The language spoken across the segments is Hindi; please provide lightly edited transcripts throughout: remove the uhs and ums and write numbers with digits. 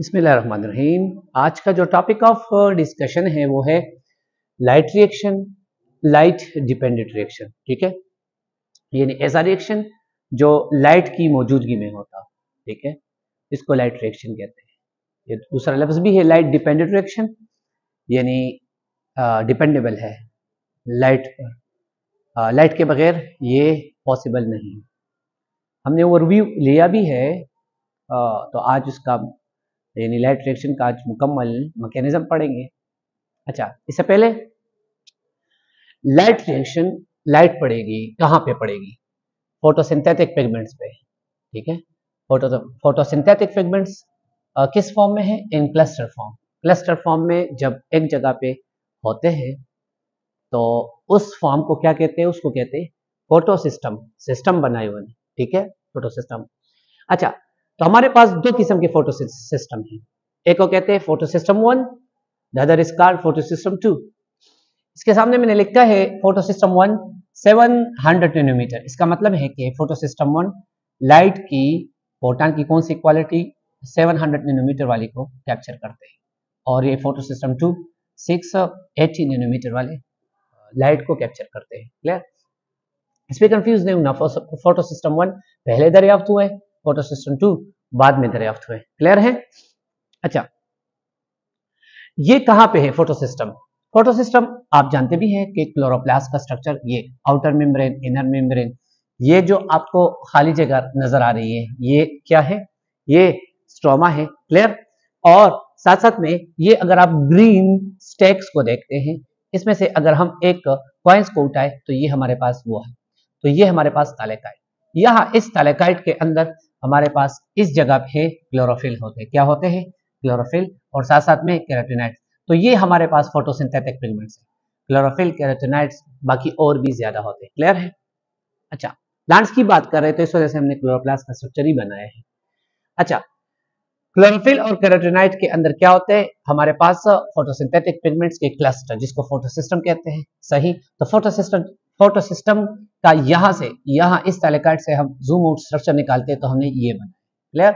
बिस्मिल्लाहिर्रहमानिर्रहीम। आज का जो टॉपिक ऑफ डिस्कशन है वो है light reaction, light dependent reaction. ठीक है, यानी ऐसा रिएक्शन जो लाइट की मौजूदगी में होता। ठीक है, इसको लाइट रिएक्शन कहते हैं। ये दूसरा लफ्ज भी है लाइट डिपेंडेंट रिएक्शन, यानी डिपेंडेबल है लाइट पर, लाइट के बगैर ये पॉसिबल नहीं। हमने ओवरव्यू लिया भी है, तो आज उसका यानी लाइट रिएक्शन का आज मुकम्मल मैकेनिज्म पढ़ेंगे। अच्छा, इससे पहले लाइट रिएक्शन लाइट पड़ेगी कहाँ पे पड़ेगी? फोटोसिंथेटिक पिगमेंट्स पे। ठीक है, फोटोसिंथेटिक पिगमेंट्स किस फॉर्म में है? इन क्लस्टर फॉर्म। क्लस्टर फॉर्म में जब एक जगह पे होते हैं तो उस फॉर्म को क्या कहते हैं? उसको कहते हैं फोटोसिस्टम। सिस्टम बनाए हुए। ठीक है, फोटोसिस्टम। अच्छा, तो हमारे पास दो किस्म के फोटोसिस्टम हैं। एक को कहते हैं photosystem 1, the other is called photosystem 2। इसके सामने मैंने लिखा है फोटोसिस्टम 1 700 नैनोमीटर। इसका मतलब है कि फोटोसिस्टम 1 लाइट की, फोटॉन की कौन सी क्वालिटी? 700 नैनोमीटर वाली को कैप्चर करते हैं, और ये फोटोसिस्टम 2 680 नैनोमीटर वाले लाइट को कैप्चर करते हैं। क्लियर? इसमें कंफ्यूज नहीं होना। फोटोसिस्टम 1 पहले दरियाफ्त हुआ है, फोटोसिस्टम 2 बाद में दरियाफ्त हुए। क्लियर है? अच्छा, ये कहां पे है फोटोसिस्टम? फोटोसिस्टम आप जानते भी हैं कि क्लोरोप्लास्ट का स्ट्रक्चर, ये आउटर मेम्ब्रेन, इनर मेम्ब्रेन, ये जो आपको खाली जगह नजर आ रही है ये क्या है? ये स्ट्रोमा है। क्लियर? और साथ साथ में ये अगर आप ग्रीन स्टेक्स को देखते हैं, इसमें से अगर हम एक कॉइंस को उठाए तो ये हमारे पास वो है। तो ये हमारे पास थैलेकाइट। यहाँ इस थैलेकाइट के अंदर हमारे पास इस जगह पे क्लोरोफिल होते हैं। क्या होते हैं? क्लोरोफिल, और साथ साथ में केराटिनाइड्स। तो ये हमारे पास फोटोसिंथेटिक पिगमेंट्स है। क्लोरोफिल, केराटिनाइड्स, बाकी और भी ज्यादा होते हैं। क्लियर है? अच्छा, प्लांट्स की बात कर रहे हैं तो इस वजह से हमने क्लोरोप्लास्ट का स्ट्रक्चर ही बनाया है। अच्छा, क्लोरोफिल और केराटिनाइड के अंदर क्या होते हैं? हमारे पास फोटोसिंथेटिक पिगमेंट्स के क्लस्टर, जिसको फोटोसिस्टम कहते हैं। सही। तो फोटोसिस्टम का यहाँ से यहाँ इस थैलेकाइट से हम जूम आउट स्ट्रक्चर निकालते हैं तो हमने ये बनाया। क्लियर?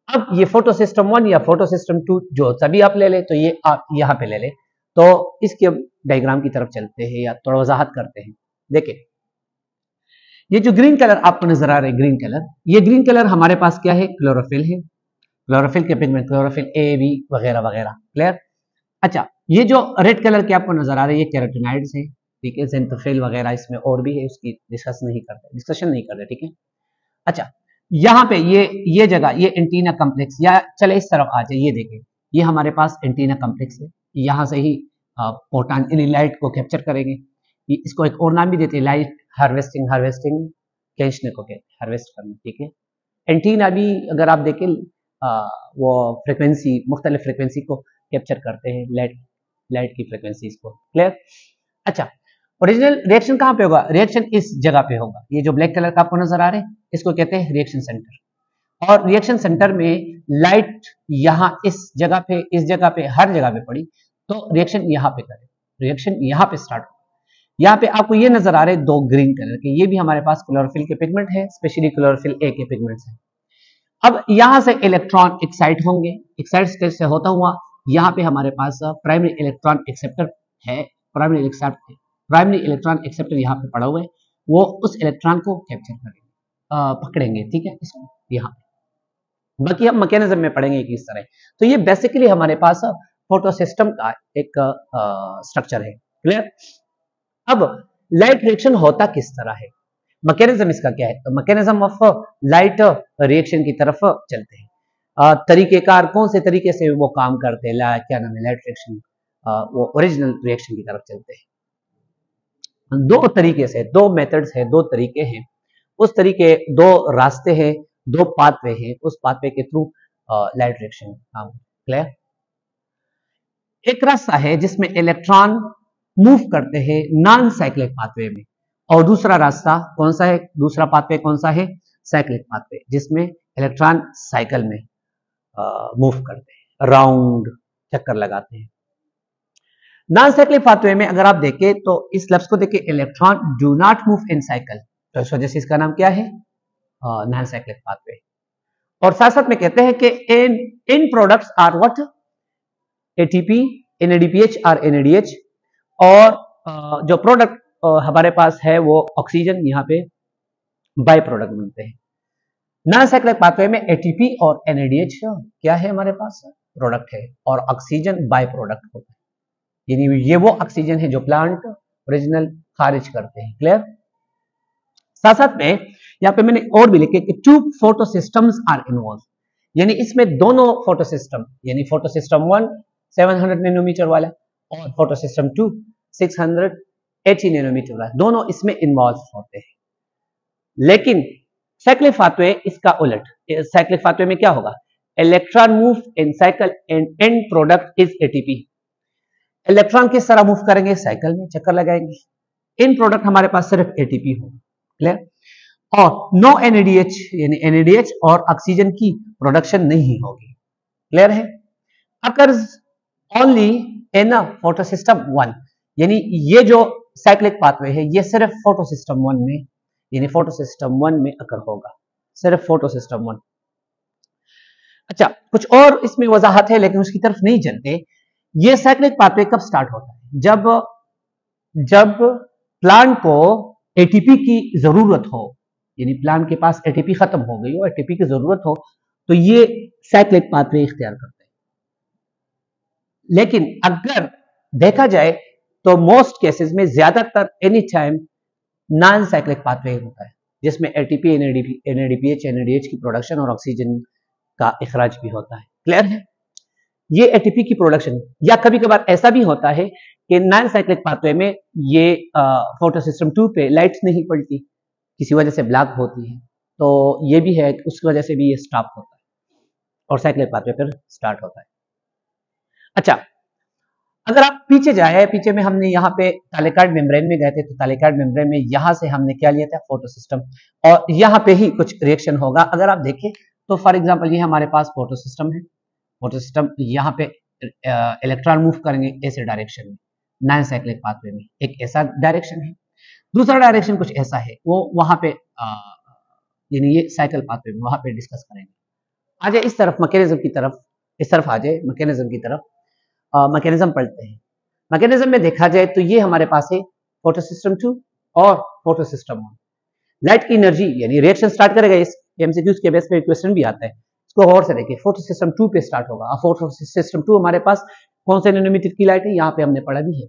अब ये फोटोसिस्टम 1 या फोटोसिस्टम 2 जो सभी आप ले ले, तो ये आप यहाँ पे ले ले। तो इसके डायग्राम की तरफ चलते हैं या थोड़ा वजाहत करते हैं। देखिए, ये जो ग्रीन कलर आपको नजर आ रहा है, ग्रीन कलर, ये ग्रीन कलर हमारे पास क्या है? क्लोरोफिल है। क्लोरोफिल के पिगमेंट, क्लोरोफिल ए, बी वगैरह वगैरह। क्लियर? अच्छा, ये जो रेड कलर के आपको नजर आ रहे हैं ये केराटिनाइड्स है। ठीक है, ज़ेंथोफिल वगैरह इसमें और भी है, उसकी डिस्कशन नहीं करते। ठीक है। अच्छा, यहाँ पे ये जगह, ये एंटीना कम्प्लेक्स, या चले इस तरफ आ जाए, ये देखें, ये हमारे पास एंटीना कम्प्लेक्स है। यहाँ से ही फोटॉन लाइट को कैप्चर करेंगे। इसको एक और नाम भी देते हैं, लाइट हार्वेस्टिंग खींचने को कहते हैं, हार्वेस्ट करना। ठीक है, एंटीना भी अगर आप देखें वो फ्रिक्वेंसी, मुख्तलिफ फ्रिक्वेंसी को कैप्चर करते हैं, लाइट की फ्रिक्वेंसीज को। क्लियर? अच्छा, ओरिजिनल रिएक्शन कहाँ पे होगा? रिएक्शन इस जगह पे होगा। ये जो ब्लैक कलर का आपको नजर आ रहे हैं इसको कहते हैं रिएक्शन सेंटर। और रिएक्शन सेंटर में लाइट यहाँ इस जगह पे हर जगह पे पड़ी तो रिएक्शन यहाँ पे करें, रिएक्शन यहाँ पे स्टार्ट होगा। यहाँ पे आपको ये नजर आ रहे हैं दो ग्रीन कलर के, ये भी हमारे पास क्लोरोफिल के पिगमेंट है, स्पेशली क्लोरोफिल ए के पिगमेंट्स है। अब यहां से इलेक्ट्रॉन एक्साइट होंगे, एक्साइट स्टेट से होता हुआ यहाँ पे हमारे पास प्राइमरी इलेक्ट्रॉन एक्सेप्टर है। प्राइमरी इलेक्ट्रॉन एक्सेप्टर यहाँ पे पड़ा हुआ है, वो उस इलेक्ट्रॉन को कैप्चर करेंगे, पकड़ेंगे। ठीक है, इसको यहाँ पे बाकी हम मैकेनिज्म में पढ़ेंगे किस तरह। तो ये बेसिकली हमारे पास फोटोसिस्टम का एक स्ट्रक्चर है। क्लियर? अब लाइट रिएक्शन होता किस तरह है, मैकेनिज्म इसका क्या है? तो मैकेनिज्म ऑफ लाइट रिएक्शन की तरफ चलते हैं। तरीकेकार कौन से तरीके से वो काम करते हैं, क्या नाम है, लाइट रिएक्शन, वो ओरिजिनल रिएक्शन की तरफ चलते हैं। दो तरीके से, दो मेथड्स है, दो तरीके हैं, उस तरीके, दो रास्ते हैं, दो पाथवे हैं, उस पाथवे के थ्रू लाइट रिएक्शन काम। क्लियर? एक रास्ता है जिसमें इलेक्ट्रॉन मूव करते हैं नॉन साइक्लिक पाथवे में, और दूसरा रास्ता कौन सा है? दूसरा पाथवे कौन सा है? साइक्लिक पाथवे, जिसमें इलेक्ट्रॉन साइकिल में मूव करते हैं, राउंड चक्कर लगाते हैं। नॉन साइक्लिक पाथवे में अगर आप देखें तो इस लफ्ज को देखें, electron do not move in cycle, तो इस वजह से इसका नाम क्या है? Non cyclic pathway. और साथ साथ में कहते हैं कि इन products are what, ATP, NADPH और एनएडीएच, और जो प्रोडक्ट हमारे पास है वो ऑक्सीजन, यहाँ पे बाय प्रोडक्ट बनते हैं। नॉन साइक्लिक पाथवे में एटीपी और एनएडीएच क्या है हमारे पास, प्रोडक्ट है, और ऑक्सीजन बाय प्रोडक्ट होता है, यानी ये वो ऑक्सीजन है जो प्लांट ओरिजिनल खारिज करते हैं। क्लियर? साथ साथ में यहाँ पे मैंने और भी लिखे कि 2 फोटो सिस्टम्स आर इन्वॉल्व, यानी इसमें दोनों फोटो सिस्टम, यानी फोटो सिस्टम 1 700 नैनोमीटर वाला और फोटो सिस्टम 2 680 नैनोमीटर वाला, दोनों इसमें इन्वॉल्व होते हैं। लेकिन साइक्लिक पाथवे इसका उलट, साइक्लिक पाथवे में क्या होगा, electron move in cycle and and product is ATP. Electron किस तरह मूव करेंगे, साइकिल में चक्कर लगाएंगे, इन प्रोडक्ट हमारे पास सिर्फ एटीपी होगा। क्लियर? और नो एनएडीएच, यानी एनएडीएच और ऑक्सीजन की प्रोडक्शन नहीं होगी। क्लियर है? Occurs only in photo system 1, यानी ये जो साइक्लिक पाथवे है ये सिर्फ फोटो सिस्टम 1 में, यानी फोटो सिस्टम 1 में अकर होगा, सिर्फ फोटो सिस्टम 1। अच्छा, कुछ और इसमें वजाहत है लेकिन उसकी तरफ नहीं चलते। ये साइक्लिक पाथवे कब स्टार्ट होता है, जब प्लांट को एटीपी की जरूरत हो, यानी प्लांट के पास एटीपी खत्म हो गई हो, एटीपी की जरूरत हो, तो ये साइक्लिक पाथवे इख्तियार करते हैं। लेकिन अगर देखा जाए तो मोस्ट केसेस में ज्यादातर any time non cyclic pathway होता है, जिसमें एटीपी, एनएडीपीएच, एनएडीएच की प्रोडक्शन और ऑक्सीजन का इखराज भी होता है। क्लियर है? ये एटीपी की प्रोडक्शन, या कभी कभार ऐसा भी होता है कि नॉन साइक्लिक पाथवे में ये फोटो सिस्टम 2 पे लाइट्स नहीं पड़ती, किसी वजह से ब्लॉक होती है, तो ये भी है, उसकी वजह से भी ये स्टॉप होता है और साइक्लिक पाथवे फिर स्टार्ट होता है। अच्छा, अगर आप पीछे जाए, पीछे में हमने यहाँ पे थैलेकॉइड मेम्ब्रेन में गए थे, तो थैलेकॉइड मेम्ब्रेन में यहाँ से हमने क्या लिया था, फोटो सिस्टम, और यहाँ पे ही कुछ रिएक्शन होगा। अगर आप देखें तो फॉर एग्जांपल ये हमारे पास फोटो सिस्टम है, फोटो सिस्टम यहाँ पे इलेक्ट्रॉन मूव करेंगे ऐसे डायरेक्शन में, नॉन साइक्लिक पाथवे में एक ऐसा डायरेक्शन है, दूसरा डायरेक्शन कुछ ऐसा है, वो वहां पे यानी ये साइकिल पाथवे में वहां पे डिस्कस करेंगे। आ जाए इस तरफ मैकेनिज्म की तरफ, इस तरफ आ जाए मैकेनिज्म की तरफ, मैकेनिज्म पढ़ते हैं। मैकेनिज्म में देखा जाए तो ये हमारे पास है फोटो सिस्टम 2 और फोटो सिस्टम 1। लाइट की एनर्जी, यानी रिएक्शन स्टार्ट करेगा, इस एमसीक्यूज के बेस पे क्वेश्चन भी आता है, इसको गौर से देखिए। फोटो सिस्टम 2 पे स्टार्ट होगा। फोटो सिस्टम 2 हमारे पास कौन से नैनोमीटर की लाइट है, यहाँ पे हमने पढ़ा भी है,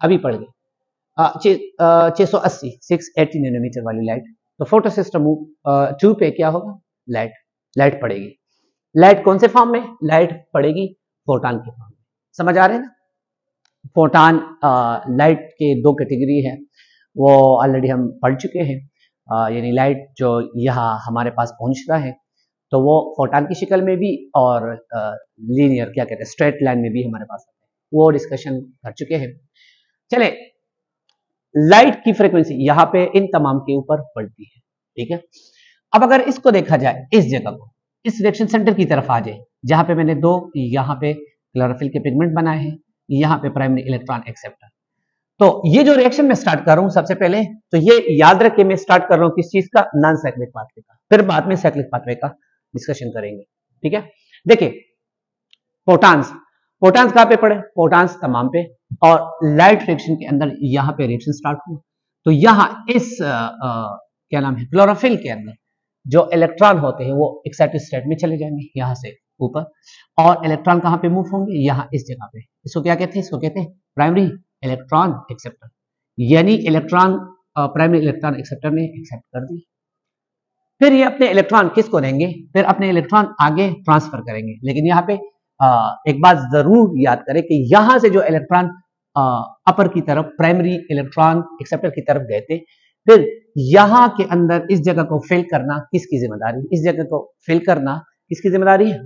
अभी पढ़ गए, 680 680 नैनोमीटर वाली लाइट। तो फोटो सिस्टम 2 पे क्या होगा, लाइट पड़ेगी। लाइट कौन से फॉर्म में, लाइट पड़ेगी फोटॉन के फॉर्म में। समझ आ रहे हैं ना? फोटॉन लाइट के 2 कैटेगरी है, वो ऑलरेडी हम पढ़ चुके हैं, यानी लाइट जो यहाँ हमारे पास पहुंचता है तो वो फोटॉन की शक्ल में भी और लीनियर क्या कहते हैं स्ट्रेट लाइन में भी हमारे पास आता है, वो डिस्कशन कर चुके हैं। चले, लाइट की फ्रीक्वेंसी यहाँ पे इन तमाम के ऊपर पड़ती है, ठीक है। अब अगर इसको देखा जाए, इस जगह को, इस रिएक्शन सेंटर की तरफ आ जाए, जहां पे मैंने 2 यहाँ पे क्लोरोफिल के पिगमेंट बनाए हैं, यहाँ पे प्राइमरी इलेक्ट्रॉन एक्सेप्टर। तो ये जो रिएक्शन मैं स्टार्ट कर रहा हूं सबसे पहले, तो ये याद रख के मैं स्टार्ट कर रहा हूं किस चीज का, नॉन साइक्लिक पाथवे का, फिर बाद में साइक्लिक पाथवे का डिस्कशन करेंगे, ठीक है। देखिए, फोटॉन्स कहां पे पड़े, फोटॉन्स तमाम पे, और लाइट रिएक्शन के अंदर यहाँ पे रिएक्शन स्टार्ट हुआ, तो यहाँ इस क्या नाम है, क्लोरोफिल के अंदर जो इलेक्ट्रॉन होते हैं वो एक्साइटेड स्टेट में चले जाएंगे यहाँ से ऊपर, और इलेक्ट्रॉन कहां पे मूव होंगे, यहाँ इस जगह पे। इसको क्या कहते हैं, इसको कहते हैं प्राइमरी इलेक्ट्रॉन एक्सेप्टर, यानी इलेक्ट्रॉन प्राइमरी इलेक्ट्रॉन एक्सेप्टर ने एक्सेप्ट कर दी। फिर ये अपने इलेक्ट्रॉन किसको देंगे, फिर अपने इलेक्ट्रॉन आगे ट्रांसफर करेंगे। लेकिन यहाँ पे एक बात जरूर याद करें कि यहां से जो इलेक्ट्रॉन अपर की तरफ प्राइमरी इलेक्ट्रॉन एक्सेप्टर की तरफ गए थे, फिर यहां के अंदर इस जगह को फिल करना किसकी जिम्मेदारी, इस जगह को फिल करना किसकी जिम्मेदारी है,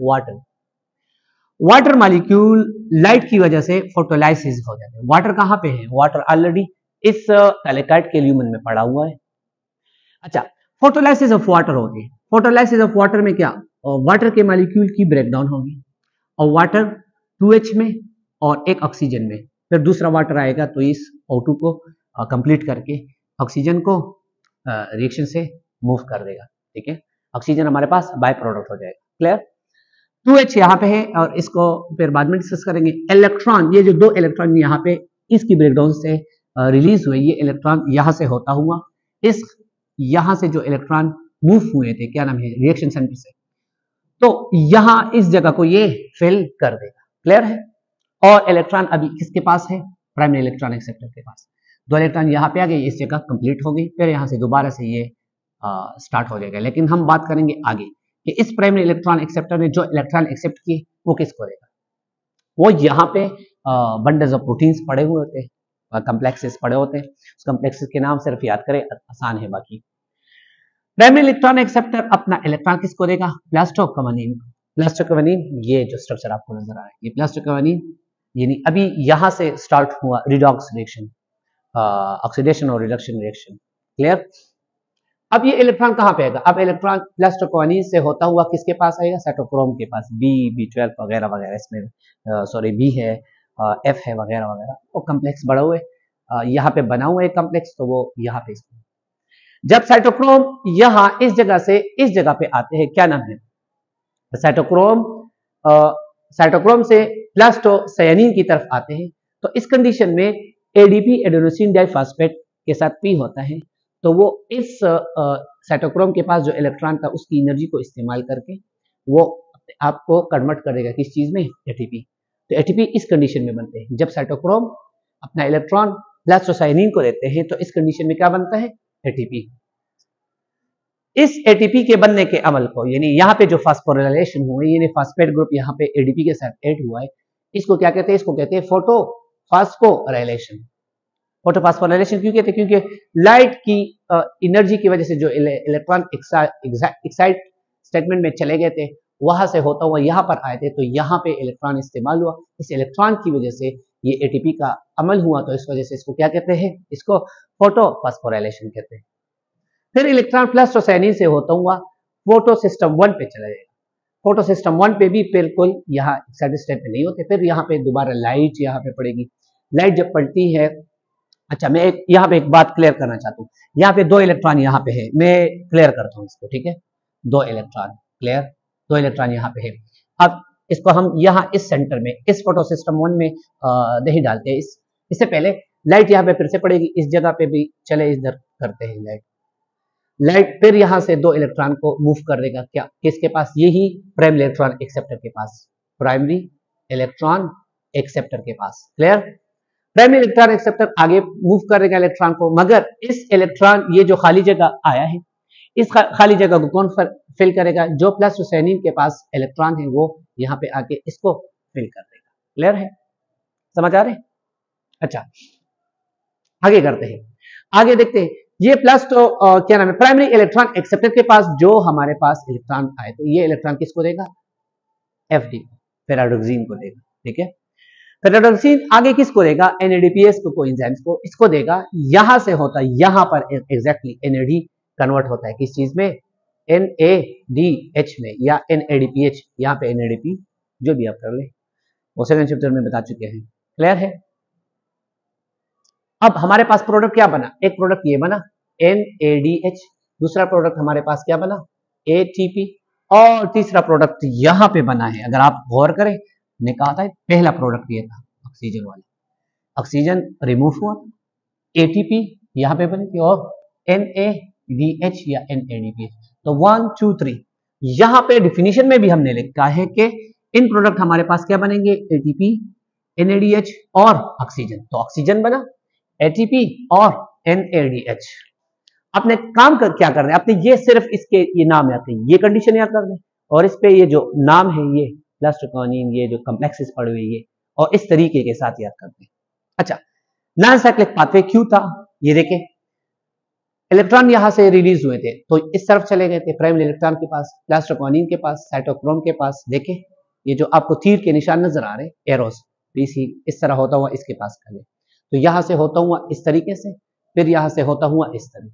वाटर मॉलिक्यूल लाइट की वजह से फोटोलाइसिस हो जाते हैं। वाटर कहां पे है, वाटर ऑलरेडी इस थैलेकॉइड के ल्यूमन में पड़ा हुआ है। अच्छा, फोटोलाइसिस ऑफ वाटर होती है। फोटोलाइसिस ऑफ वाटर में क्या, वाटर के मॉलिक्यूल की ब्रेकडाउन होगी, और वाटर 2H में और एक ऑक्सीजन में, फिर दूसरा वाटर आएगा तो इस O2 को कंप्लीट करके ऑक्सीजन को रिएक्शन से मूव कर देगा, ठीक है। ऑक्सीजन हमारे पास बाय प्रोडक्ट हो जाएगा। क्लियर। 2H यहाँ पे है और इसको फिर बाद में डिस्कस करेंगे। इलेक्ट्रॉन, ये जो दो इलेक्ट्रॉन यहाँ पे इसकी ब्रेकडाउन से रिलीज हुए, ये इलेक्ट्रॉन यहाँ से होता हुआ इस यहाँ से जो इलेक्ट्रॉन मूव हुए थे, क्या नाम है, रिएक्शन सेंटर से, तो यहाँ इस जगह को ये फिल कर देगा। क्लियर है। और इलेक्ट्रॉन अभी किसके पास है, प्राइमरी इलेक्ट्रॉन एक्सेप्टर के पास। दो इलेक्ट्रॉन यहाँ पे आ गए, इस जगह कंप्लीट हो गई, फिर यहाँ से दोबारा से ये स्टार्ट हो जाएगा। लेकिन हम बात करेंगे आगे कि इस प्राइमरी इलेक्ट्रॉन एक्सेप्टर ने जो इलेक्ट्रॉन एक्सेप्ट किए वो किसको देगा। वो यहाँ पे बंडल्स ऑफ प्रोटीन्स पड़े हुए होते हैं, कम्प्लेक्सेस पड़े होते हैं। उस कम्प्लेक्सेस के नाम सिर्फ याद करें, आसान है। बाकी प्राइमरी इलेक्ट्रॉन एक्सेप्टर अपना इलेक्ट्रॉन किसको देगा, प्लास्टोक्वेनिन। प्लास्टोक्वेनिन, ये जो स्ट्रक्चर आपको नजर आ रहा है, ये प्लास्टोक्वेनिन, यानी अभी यहां से स्टार्ट हुआ रिडॉक्स रिएक्शन, ऑक्सीडेशन और रिडक्शन रिएक्शन। क्लियर। अब ये इलेक्ट्रॉन कहां पे आएगा, अब इलेक्ट्रॉन प्लास्टोक्वेनिन से होता हुआ किसके पास आएगा, साइटोक्रोम के पास, B12 वगैरह वगैरह, इसमें सॉरी B है, F है वगैरह वगैरह, वो कम्प्लेक्स बड़ा हुआ है, यहाँ पे बना हुआ है कम्प्लेक्स, तो वो यहाँ पे इसमें जब साइटोक्रोम यहाँ इस जगह से इस जगह पे आते हैं, क्या नाम है, साइटोक्रोम, साइटोक्रोम से प्लास्टोसायनिन की तरफ आते हैं, तो इस कंडीशन में ADP एडेनोसिन डाइफॉस्फेट के साथ P होता है, तो वो इस साइटोक्रोम के पास जो इलेक्ट्रॉन था उसकी एनर्जी को इस्तेमाल करके वो आपको कन्वर्ट करेगा किस चीज में, ATP। तो ATP इस कंडीशन में बनते हैं, जब साइटोक्रोम अपना इलेक्ट्रॉन प्लास्टोसायनिन को देते हैं तो इस कंडीशन में क्या बनता है, ATP। इस ATP के बनने के अमल को, यानी यहाँ पे जो फास्फोरिलेशन हुए, यानी फास्फेट ग्रुप यहाँ पे ADP के साथ ऐड हुआ है, इसको क्या कहते हैं, इसको कहते हैं फोटोफास्फोराइलेशन। फोटोफास्फोराइलेशन क्यों कहते हैं, क्योंकि लाइट की एनर्जी की वजह से जो इलेक्ट्रॉन एक्साइट स्टेटमेंट में चले गए थे, वहां से होता हुआ यहाँ पर आए थे, तो यहाँ पे इलेक्ट्रॉन इस्तेमाल हुआ, इस इलेक्ट्रॉन की वजह से ये ATP का अमल हुआ, तो इस वजह से इसको क्या कहते हैं, इसको फोटोफास्फोराइलेशन कहते हैं। फिर इलेक्ट्रॉन प्लास्टोसायनिन से होता हुआ फोटो सिस्टम 1 पे चला जाएगा। फोटो सिस्टम 1 पे भी बिल्कुल यहाँ एक्साइटेड स्टेट में नहीं होते, फिर यहाँ पे दोबारा लाइट यहाँ पे पड़ेगी। लाइट जब पड़ती है, अच्छा मैं यहाँ पे एक बात क्लियर करना चाहता हूँ, यहाँ पे दो इलेक्ट्रॉन यहाँ पे है, मैं क्लियर करता हूँ इसको, ठीक है, दो इलेक्ट्रॉन, क्लियर, दो इलेक्ट्रॉन यहाँ पे है। अब इसको हम यहाँ इस सेंटर में, इस फोटो सिस्टम 1 में नहीं डालते हैं, इससे पहले लाइट यहाँ पे फिर से पड़ेगी, इस जगह पे भी चले इधर करते हैं लाइट फिर यहाँ से दो इलेक्ट्रॉन को मूव कर देगा, क्या, किसके पास, यही प्राइमरी इलेक्ट्रॉन एक्सेप्टर के पास, प्राइमरी इलेक्ट्रॉन एक्सेप्टर के पास। क्लियर। प्राइमरी इलेक्ट्रॉन एक्सेप्टर आगे मूव करेगा इलेक्ट्रॉन को, मगर इस इलेक्ट्रॉन, ये जो खाली जगह आया है, इस खाली जगह को कौन फिल करेगा, जो प्लास्टोसायनिन के पास इलेक्ट्रॉन है वो यहाँ पे आके इसको फिल कर देगा। क्लियर है, समझ आ रहे हैं। अच्छा आगे करते हैं, आगे देखते हैं, ये क्या नाम है, प्राइमरी इलेक्ट्रॉन एक्सेप्टर के पास जो हमारे पास इलेक्ट्रॉन आए थे, ये इलेक्ट्रॉन किसको देगा, FD, फेराडोक्सिन को देगा। ठीक है, फेराडोक्सिन आगे किसको देगा, NADPS को, कोएंजाइम्स को, इसको देगा। यहां से होता है, यहां पर एग्जैक्टली NAD कन्वर्ट होता है किस चीज में, NADH में या NADPH, यहाँ पे NADP जो भी आप कर ले, वो सेकंड चैप्टर में बता चुके हैं। क्लियर है। अब हमारे पास प्रोडक्ट क्या बना, एक प्रोडक्ट ये बना NADH, दूसरा प्रोडक्ट हमारे पास क्या बना, ATP, और तीसरा प्रोडक्ट यहां पे बना है। अगर आप गौर करें, ने कहा था पहला प्रोडक्ट ये था ऑक्सीजन वाला, ऑक्सीजन रिमूव हुआ, ATP यहां पे बनी थी, और NADH या NADPH। तो 1 2 3 यहां पे डिफिनीशन में भी हमने लिखा है कि इन प्रोडक्ट हमारे पास क्या बनेंगे, ATP, NADH और ऑक्सीजन। तो ऑक्सीजन बना, ATP और NADH। आपने काम क्या करना है, आपने ये सिर्फ इसके ये नाम याद करें, ये कंडीशन याद करना है, और इस पे ये जो नाम है, ये प्लास्टोक्वेनिन, ये जो कम्प्लेक्सेस पड़े हुए ये, और इस तरीके के साथ याद करते हैं। अच्छा, नॉन साइक्लिक पाथवे क्यों था, ये देखें, इलेक्ट्रॉन यहां से रिलीज हुए थे तो इस तरफ चले गए थे, प्राइमरी इलेक्ट्रॉन के पास, प्लास्टोक्वेनिन के पास, साइटोक्रोम के पास। देखें ये जो आपको तीर के निशान नजर आ रहे हैं, एरोस, इस तरह होता हुआ इसके पास कर ले, तो यहां से होता हुआ इस तरीके से, फिर यहां से होता हुआ इस तरह।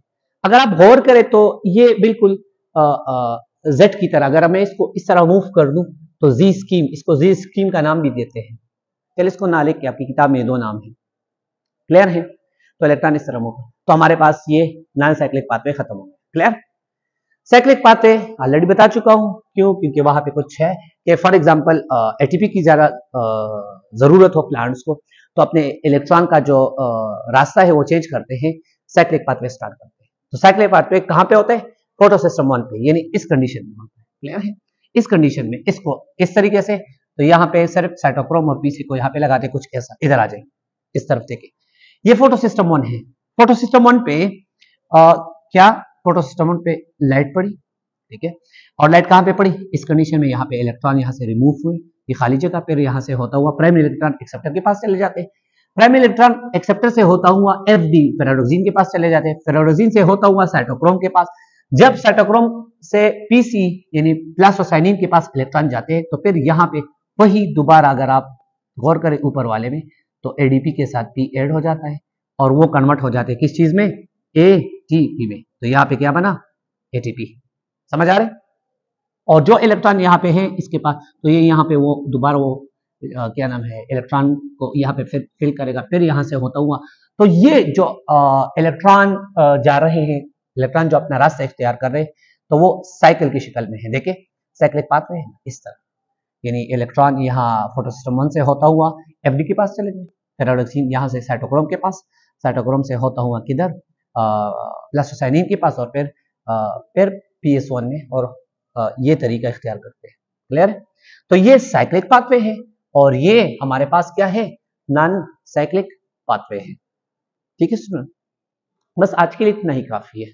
अगर आप गौर करें तो ये बिल्कुल जेड की तरह, अगर मैं इसको इस तरह मूव कर दूं तो जी स्कीम, इसको जी स्कीम का नाम भी देते हैं। चलिए इसको ना लिख के, आपकी किताब में दो नाम है। क्लियर है। तो इलेक्ट्रॉन इस तरह मूव, तो हमारे पास ये नॉन साइक्लिक पाथवे खत्म हो गया। क्लियर। साइक्लिक पाथवे ऑलरेडी बता चुका हूं, क्यों? क्योंकि वहां पे कुछ है कि फॉर एग्जांपल एटीपी की ज्यादा जरूरत हो प्लांट्स को, तो अपने इलेक्ट्रॉन का जो रास्ता है वो चेंज करते हैं, साइक्लिक पाथवे स्टार्ट करते हैं। तो साइक्लिक पाथवे कहां पे होते हैं? फोटोसिस्टम 1 पे, यानी इस कंडीशन में होता है। क्लियर है? इस कंडीशन में इसको इस तरीके से, तो यहाँ पे सिर्फ साइटोक्रोम और पीसी को यहाँ पे लगाते कुछ ऐसा, इधर आ जाए, इस तरफ देखे, ये फोटोसिस्टम 1 है। फोटोसिस्टम 1 पे क्या फोटोसिस्टम 1 पे लाइट पड़ी, ठीक है, और लाइट कहां पे पड़ी? इस कंडीशन में यहाँ पे इलेक्ट्रॉन यहाँ से रिमूव हुए, ये खाली जगह पे यहाँ से होता हुआ प्राइमरी इलेक्ट्रॉन एक्सेप्टर के पास चले जाते हैं, प्राइमरी इलेक्ट्रॉन एक्सेप्टर से होता हुआ एफडी फेराडोक्सिन के पास चले जाते हैं, फेराडोक्सिन से होता हुआ साइटोक्रोम के पास, जब साइटोक्रोम से पीसी यानी प्लास्टोसाइनिन के पास इलेक्ट्रॉन जाते हैं, तो फिर यहाँ पे वही दोबारा अगर आप गौर करें ऊपर वाले में, तो एडीपी के साथ पी ऐड हो जाता है और वो कन्वर्ट हो जाते हैं किस चीज में? एटीपी में। तो यहाँ पे क्या बना? एटीपी। समझ आ रहे? और जो इलेक्ट्रॉन यहाँ पे है इसके पास, तो ये यहाँ पे वो दोबारा वो क्या नाम है, इलेक्ट्रॉन को यहाँ पे फिल करेगा, फिर यहाँ से होता हुआ, तो ये जो इलेक्ट्रॉन जा रहे हैं, इलेक्ट्रॉन जो अपना रास्ता इख्तियार कर रहे हैं, तो वो साइकिल की शक्ल में है। देखिए साइक्लिक पाथवे है इस तरह, यानी इलेक्ट्रॉन यहाँ फोटोसिस्टम 1 से होता हुआ एफडी के पास चले गए, फेराडोक्सिन यहाँ से साइटोक्रोम के पास, साइटोक्रोम से होता हुआ किधर? प्लास्टोसाइनिन के पास, और फिर पीएस1 में, और ये तरीका इख्तियार करते हैं। क्लियर? तो ये साइक्लिक पाथवे है और ये हमारे पास क्या है? नॉन साइक्लिक पाथवे है। ठीक है स्टूडेंट, बस आज के लिए इतना ही काफी है।